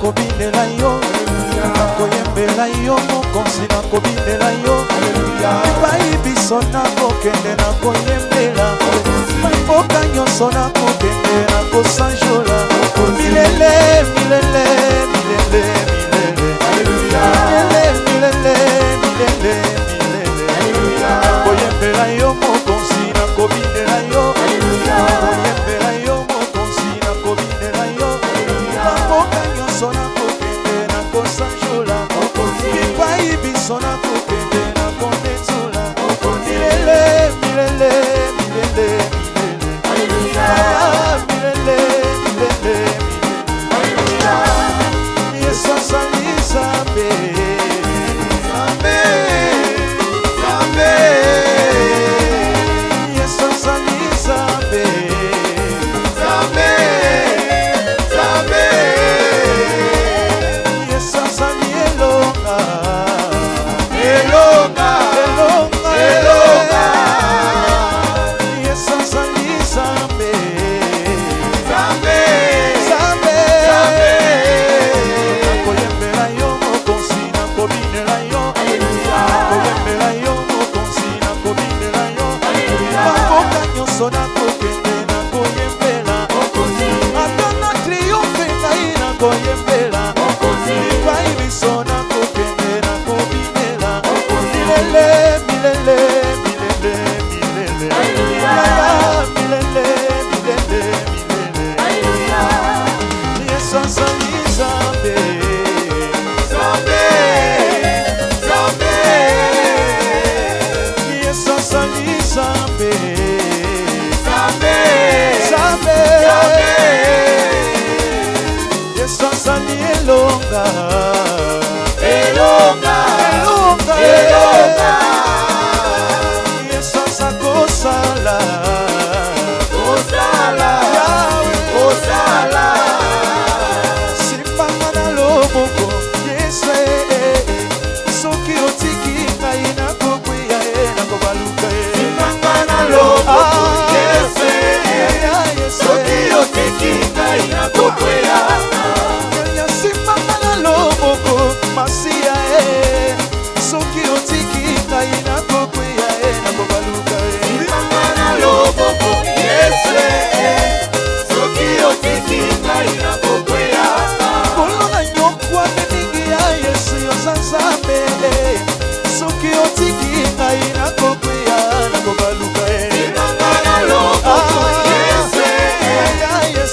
nakobindela yo, nakoyembela yo mokonzi nakobindela yo, epai biso nakokende nakoyembela, mboka nyonso nakokende nakosanjola, milele milele milele milele, milele milele milele, nakoyembela yo mokonzi nakobindela yo, nakoyembela yo mokonzi nakobindela yo, mboka nyonso nakokende nakosanjola, epai biso nakokende nakonetula, milele milele milele milele, milele milele milele, Yesu azali Nzambe, Nzambe, Nzambe, Yesu azali Nzambe, Nzambe, Nzambe, Yesu azali elonga, elonga, elonga, elonga, Yesu azali Nzambe, Nzambe, Nzambe, nakoyembela yo mokonzi nakobindela yo, nakoyembela yo mokonzi nakobindela yo, mboka nyonso nakokende nakoyembela, ata na triomphe ngai nakoyembela, epai biso nakokende nakobindela, milele milele milele milele, milele milele milele, Yesu azali Nzambe, Nzambe, Nzambe, Yesu azali Nzambe, Nzambe, Nzambe, Yesu azali elonga, elonga, elonga, elonga, Yesu azakosala, kosala, kosala, simbanga na loboko, Yesu soki otiki ngai nakokweya nakobaluka simbanga na loboko, Yesu soki otiki ngai nakokweya, simbanga na loboko, Masiya soki otiki ngai nakokweya nakobaluka simbanga na loboko, Yesu soki otiki ngai nakokweya, kolonga nyokwa mingi ya Yesu yoza Nzambe, soki otiki ngai nakokweya nakobaluka simbanga na loboko, Yesu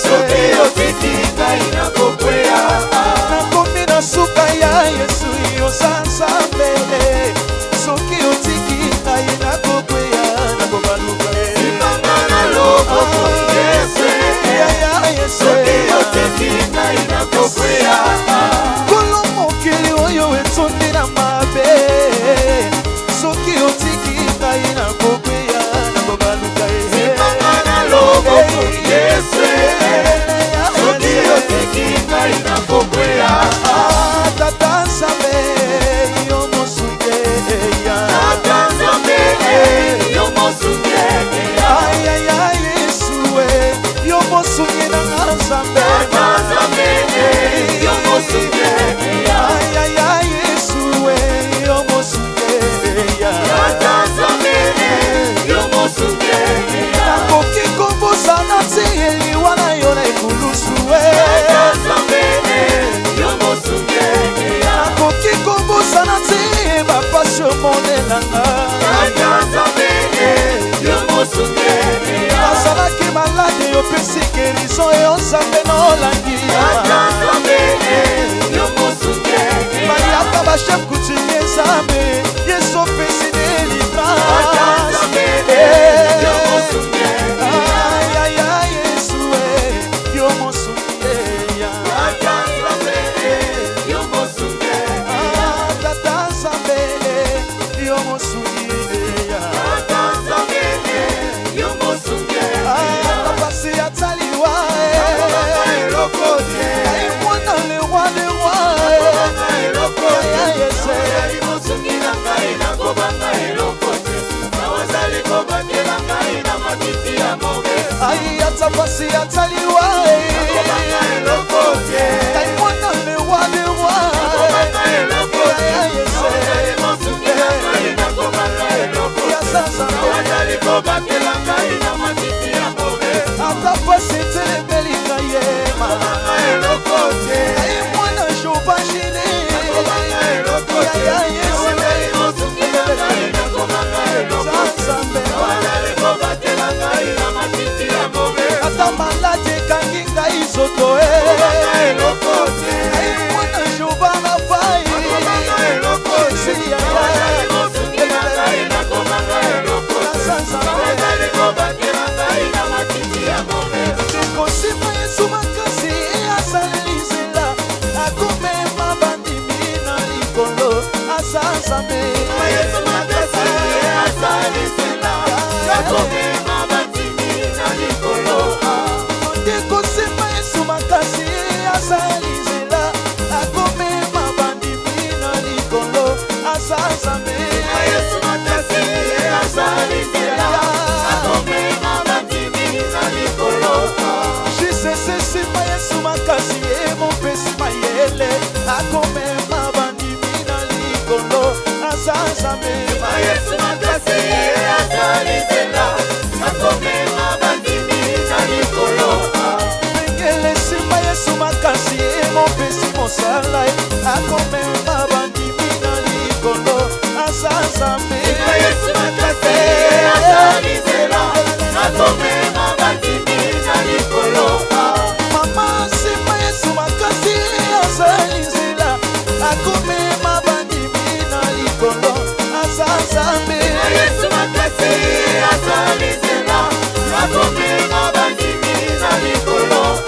soki otiki ngai nakokweya, nakomi na suka ya Yesu yoza Nzambe, soki otiki ngai nakokweya nakobaluka simbanga na loboko, Yesu soki otiki ngai nakokweya, kolo mokili oyo etondi na mabe, soki otiki ngai nakokweya nakobaluka simbanga na loboko, Yesu soki otiki ngai nakokweya, Tata Nzambe yo mosungeya, Tata Nzambe yo mosungeya, ayaya Yesu yo mosungeya Nzambe, Tata Nzambe yo mosungeya, ayaya Yesu yo mosungeya, Tata Nzambe yo mosungeya, nakoki kobosana te eliwa na yo na ekulusu, Tata Nzambe yo mosungeya, nakoki kobosana te bapasi omonelanga, Tata Nzambe yo mosungeya, azalaki malade yopesi kerizo yo Nzambe nolangi, Tata Nzambe yo mosungeya, bayaka bachef coutumier Nzambe Yesu opesi délivrance, Tata Nzambe yo mosungeya, ayaya Yesu yo mosungeya, Tata Nzambe yo mosungeya, Tata Nzambe yo mosungeya, Tata Nzambe yo mosungeya, pasi ataliwa eloko te, mwana le roi de roi, eloko te, Yesu mosungeya ngai nakobanga eloko te, nawazali kobatela ngai na matiti ya mobesi, ai atapasi ataliwa eloko te, mwana le ata malade ekangi ngai zoto mwana Jehova Rafa ekosima Yesu makasi asalisela akomema bandimi na likolo asa Nzambe Yesu makasi asalisela akomema bandimi na likolo ekosima Yesu makasi asalisela akomema bandimi na likolo asa Nzambe Yesu makasi asalisela akomema bandimi na likolo Sima Yesu makasi mopesi mayele akomema bandimi na likolo asa Nzambe Yesu makasi asalisela akomema bandimi na likolo Bengele sima Yesu makasi mopesi mosala akomema bandimi na likolo asa Nzambe Yesu makasi asalisela akomema bandimi na likolo Mama sima Yesu makasi asalisela akomema bandimi na likolo asa Nzambe Yesu makasi asalisela akomema bandimi na likolo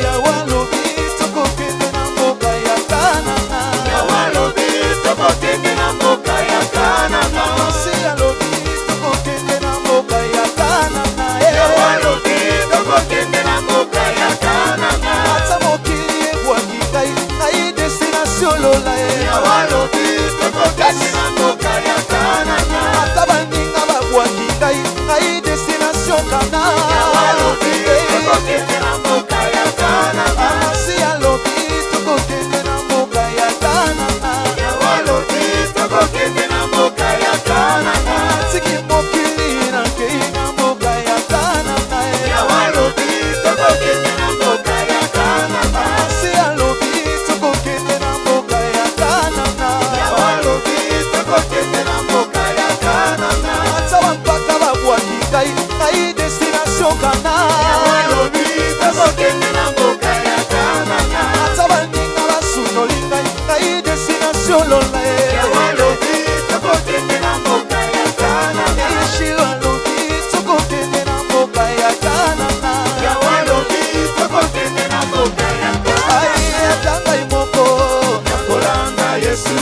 Yawalobi tokokende na mboka ya Kanana Yawalobi tokokende na mboka ya Kanana Masi yalobi tokokende na mboka ya Kanana Yawalobi tokokende na mboka ya Kanana Ata mokili ebwaki ngai ngai destination lola Yawalobi tokokende na mboka ya Kanana Ata baninga babwaki ngai ngai destination Kana Yawalobi tokokende na mboka ya Kanana Masi yalobi tokokende na mboka ya Kanana Yawalobi tokokende na mboka ya Kanana Tiki mokili na kei na mboka ya Kanana Yawalobi tokokende na mboka ya Kanana Masi yalobi tokokende na mboka ya Kanana Yawalobi tokokende na mboka ya Kanana Ata wampaka babwaki ngai ngai destination Kana Yawalobi tokokende na mboka ya Kanana Ata baninga basunoli ngai ngai destination lola Yawalobi tokokende na mboka ya Kanana Ishilo alobi tokokende na mboka ya Kanana Yawalobi tokokende na mboka ya Kanana Atangai moko nakolanga Yesu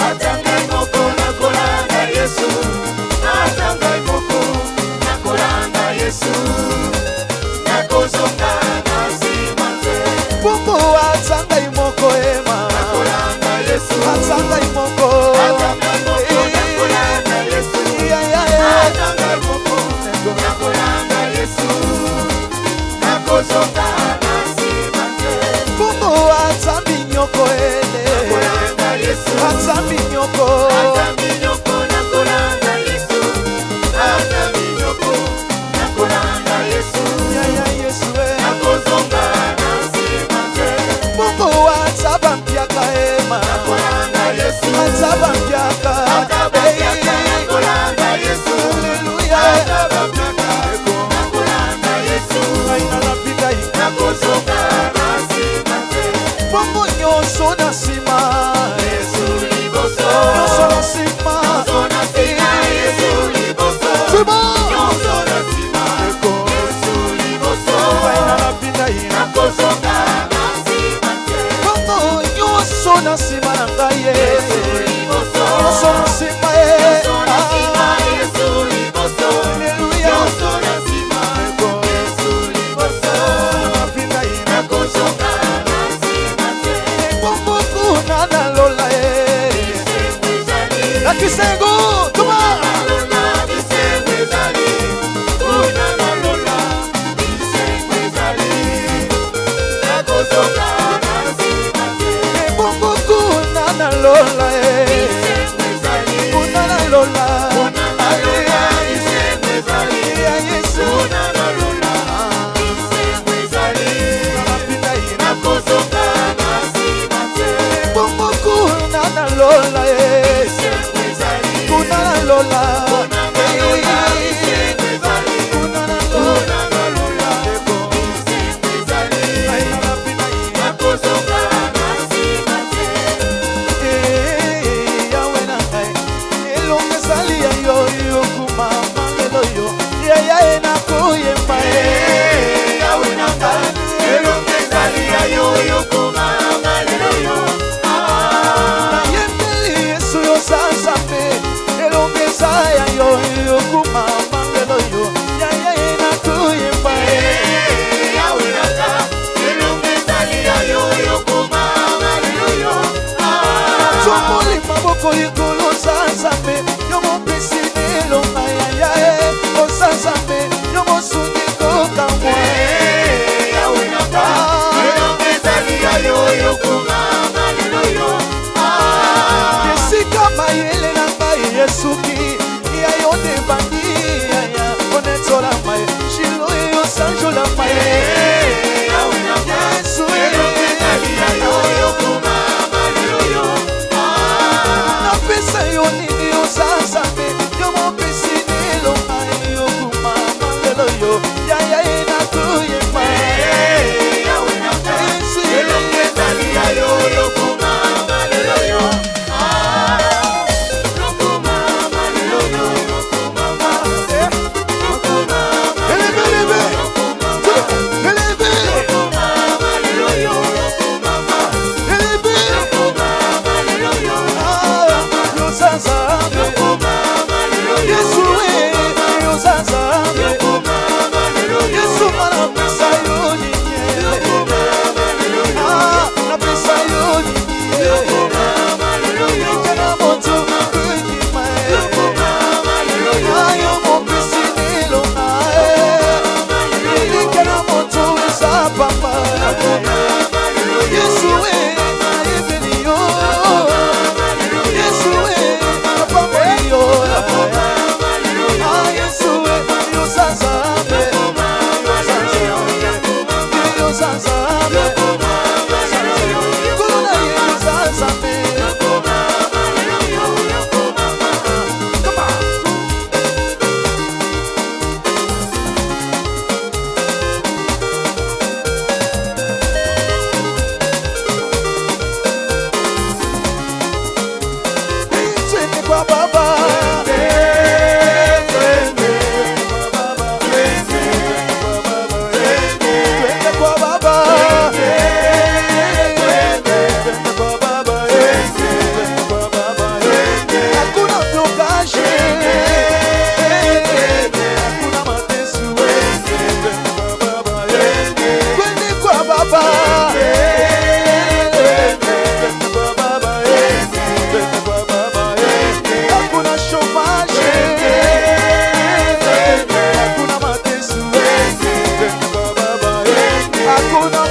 Atangai moko nakolanga Yesu Atangai moko nakolanga Yesu Nakozonga na nsima te Bongo atangai moko ema nakolanga Yesu Atangai moko nakolanga Yesu Atangai moko nakolanga Yesu Nakozonga na nsima te Bongo atambi nyoko ele nakolanga Yesu Atambi nyoko nakolanga Yesu Atambi nyoko nakolanga Yesu Yesu Nakozonga na nsima te Bongo ataba mpiaka ema nakolanga Yesu Ataba mpiaka nakolanga Yesu Hallelujah Ataba mpiaka nakolanga Yesu Aina napita nakozonga na nsima te Bongo nyonso na nsima Yesu liboso Nyonso na nsima Yesu liboso Nyonso na nsima Yesu liboso Aina napita nakozonga na nsima te Bongo nyonso na nsima na ngai Yesu liboso Nyonso na nsima Yesu liboso Hallelujah Nyonso na nsima Yesu liboso Napita nakozonga na nsima te Bongo kuna na lola Na kisengo Tuma Kisengo ezali Kuna na lola Kisengo ezali Nakozonga na nsima te Bongo kuna na lola Kisengo ezali Kuna na lola Kisengo ezali Yesu Kuna na lola Kisengo ezali Nakozonga na nsima te Bongo Hakuna